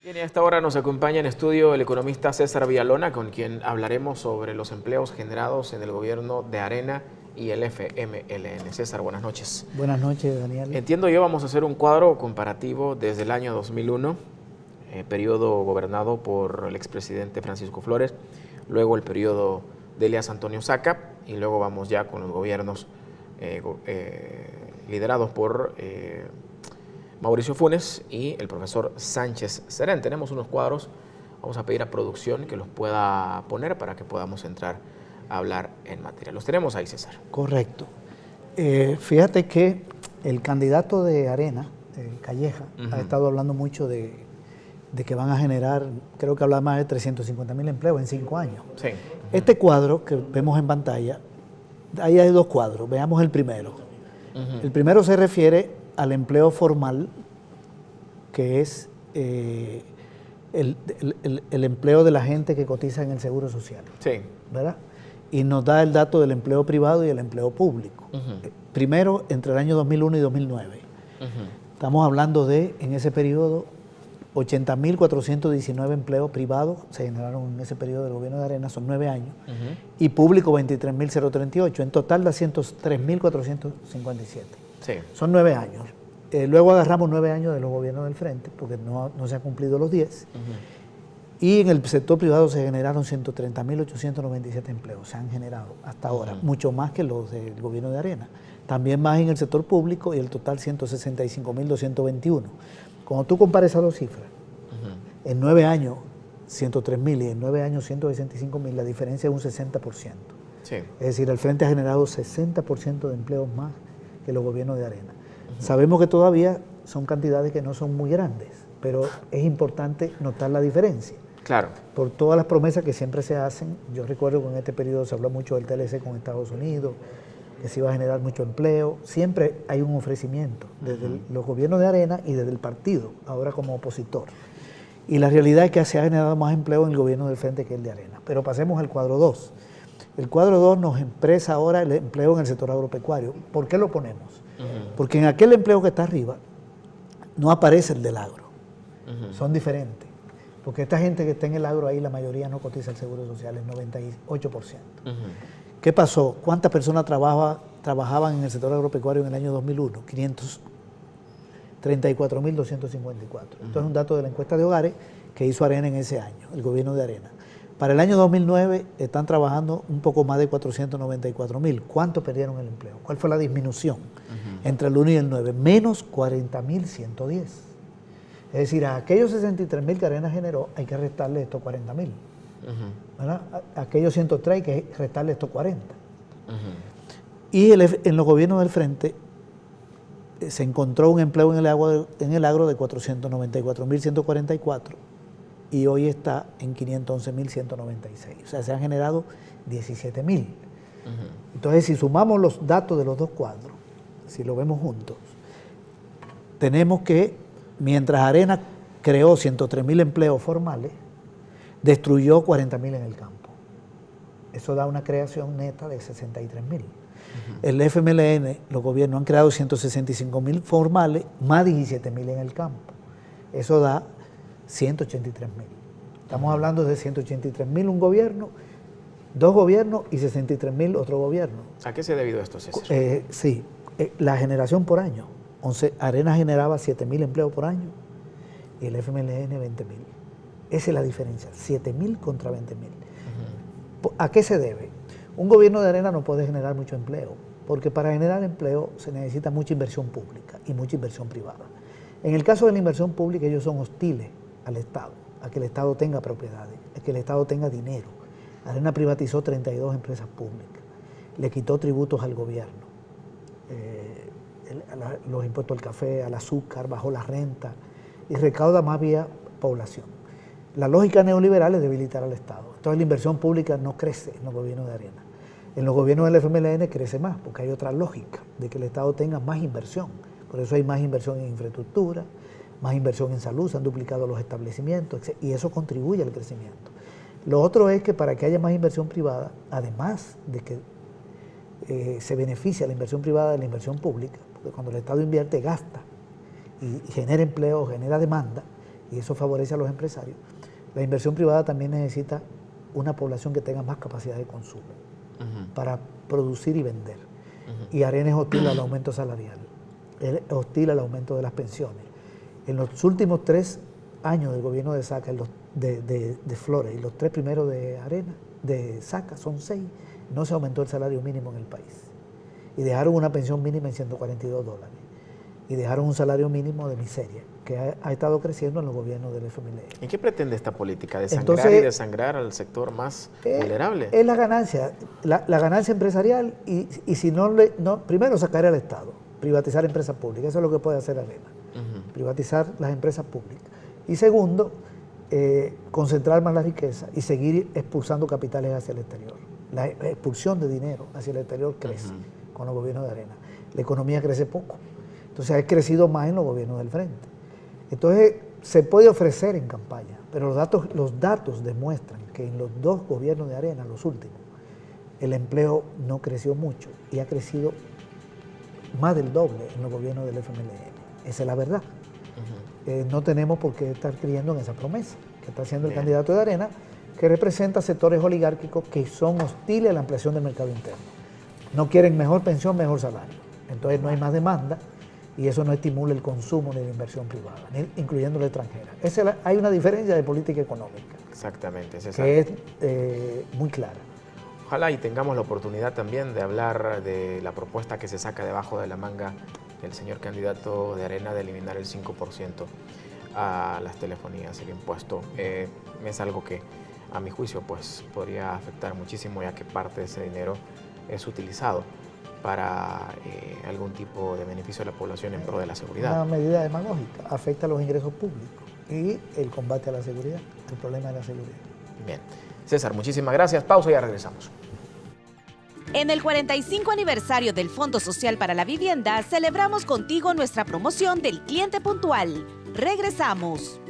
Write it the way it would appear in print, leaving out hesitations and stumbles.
Bien, y a esta hora nos acompaña en estudio el economista César Villalona, con quien hablaremos sobre los empleos generados en el gobierno de Arena y el FMLN. César, buenas noches. Buenas noches, Daniel. Entiendo yo, vamos a hacer un cuadro comparativo desde el año 2001, periodo gobernado por el expresidente Francisco Flores, luego el periodo de Elías Antonio Saca, y luego vamos ya con los gobiernos liderados por Mauricio Funes y el profesor Sánchez Serén. Tenemos unos cuadros, vamos a pedir a producción que los pueda poner para que podamos entrar a hablar en materia. Los tenemos ahí, César. Correcto. Fíjate que el candidato de Arena, Calleja, ha estado hablando mucho de que van a generar, creo que habla más de 350.000 empleos en 5 años. Sí. Este cuadro que vemos en pantalla, ahí hay dos cuadros, veamos el primero. El primero se refiere al empleo formal, que es el empleo de la gente que cotiza en el Seguro Social. Sí. ¿Verdad? Y nos da el dato del empleo privado y el empleo público. Primero, entre el año 2001 y 2009. Estamos hablando de, en ese periodo, 80.419 empleos privados se generaron en ese periodo del gobierno de Arena, son 9 años, y público 23.038, en total da 103.457. Sí. Son 9 años. Luego agarramos 9 años de los gobiernos del frente, porque no se han cumplido los 10. Y en el sector privado se generaron 130.897 empleos, se han generado hasta ahora, mucho más que los del gobierno de Arena. También más en el sector público y el total 165.221. Cuando tú compares a dos cifras, en 9 años 103.000 y en 9 años 165.000, la diferencia es un 60%. Sí. Es decir, el frente ha generado 60% de empleos más que los gobiernos de Arena. Sabemos que todavía son cantidades que no son muy grandes, pero es importante notar la diferencia. Claro. Por todas las promesas que siempre se hacen. Yo recuerdo que en este periodo se habló mucho del TLC con Estados Unidos, que se iba a generar mucho empleo. Siempre hay un ofrecimiento desde los gobiernos de Arena y desde el partido, ahora como opositor. Y la realidad es que se ha generado más empleo en el gobierno del frente que el de Arena. Pero pasemos al cuadro 2. El cuadro 2 nos expresa ahora el empleo en el sector agropecuario. ¿Por qué lo ponemos? Porque en aquel empleo que está arriba no aparece el del agro. Son diferentes. Porque esta gente que está en el agro ahí, la mayoría no cotiza el Seguro Social, el 98%. ¿Qué pasó? ¿Cuántas personas trabajaban en el sector agropecuario en el año 2001? 534.254. Esto es un dato de la encuesta de hogares que hizo Arena en ese año, el gobierno de Arena. Para el año 2009 están trabajando un poco más de 494.000. ¿Cuánto perdieron el empleo? ¿Cuál fue la disminución entre el 1 y el 9? Menos 40.110. Es decir, a aquellos 63.000 que Arena generó hay que restarle estos 40.000. ¿Verdad? A aquellos 103 hay que restarle estos 40. Y en los gobiernos del frente se encontró un empleo en el agro de 494.144 y hoy está en 511.196. O sea, se han generado 17.000. Entonces, si sumamos los datos de los dos cuadros, si lo vemos juntos, tenemos que, mientras Arena creó 103.000 empleos formales, destruyó 40.000 en el campo. Eso da una creación neta de 63.000. El FMLN, los gobiernos han creado 165.000 formales, más 17.000 en el campo. Eso da 183.000. Estamos hablando de 183.000 un gobierno, dos gobiernos y 63.000 otro gobierno. ¿A qué se ha debido esto, César? Sí, la generación por año. Arena generaba 7.000 empleos por año y el FMLN 20.000. Esa es la diferencia, 7.000 contra 20.000. ¿A qué se debe? Un gobierno de Arena no puede generar mucho empleo, porque para generar empleo se necesita mucha inversión pública y mucha inversión privada. En el caso de la inversión pública, ellos son hostiles al Estado, a que el Estado tenga propiedades, a que el Estado tenga dinero. Arena privatizó 32 empresas públicas, le quitó tributos al gobierno, los impuestos al café, al azúcar, bajó la renta y recauda más vía población. La lógica neoliberal es debilitar al Estado. Entonces la inversión pública no crece en los gobiernos de Arena. En los gobiernos del FMLN crece más, porque hay otra lógica de que el Estado tenga más inversión. Por eso hay más inversión en infraestructura, más inversión en salud, se han duplicado los establecimientos, y eso contribuye al crecimiento. Lo otro es que para que haya más inversión privada, además de que se beneficia la inversión privada de la inversión pública, porque cuando el Estado invierte, gasta, y genera empleo, genera demanda, y eso favorece a los empresarios, la inversión privada también necesita una población que tenga más capacidad de consumo para producir y vender. Y Arena es hostil al aumento salarial, es hostil al aumento de las pensiones. En los últimos 3 años del gobierno de Saca, de Flores, y los 3 primeros de Arena, de Saca, son 6, no se aumentó el salario mínimo en el país. Y dejaron una pensión mínima en $142. Y dejaron un salario mínimo de miseria, que ha estado creciendo en los gobiernos del FMLN. ¿Y qué pretende esta política? ¿Desangrar y desangrar al sector más vulnerable? Es la ganancia, la ganancia empresarial y si no, primero sacar al Estado, privatizar empresas públicas, eso es lo que puede hacer Arena, privatizar las empresas públicas. Y segundo, concentrar más la riqueza y seguir expulsando capitales hacia el exterior. La expulsión de dinero hacia el exterior crece con los gobiernos de Arena. La economía crece poco. Entonces ha crecido más en los gobiernos del frente. Entonces se puede ofrecer en campaña, pero los datos demuestran que en los 2 gobiernos de Arena, los últimos, el empleo no creció mucho y ha crecido más del doble en los gobiernos del FMLN. Esa es la verdad. No tenemos por qué estar creyendo en esa promesa que está haciendo el candidato de Arena, que representa sectores oligárquicos que son hostiles a la ampliación del mercado interno. No quieren mejor pensión, mejor salario. Entonces no hay más demanda y eso no estimula el consumo ni la inversión privada, incluyendo la extranjera. Hay una diferencia de política económica. Exactamente, César. Que es muy clara. Ojalá y tengamos la oportunidad también de hablar de la propuesta que se saca debajo de la manga del señor candidato de Arena de eliminar el 5% a las telefonías, el impuesto. Es algo que a mi juicio pues podría afectar muchísimo, ya que parte de ese dinero es utilizado para algún tipo de beneficio de la población en pro de la seguridad. Una medida demagógica, afecta a los ingresos públicos y el combate a la seguridad, el problema de la seguridad. Bien. César, muchísimas gracias. Pausa y ya regresamos. En el 45 aniversario del Fondo Social para la Vivienda, celebramos contigo nuestra promoción del cliente puntual. Regresamos.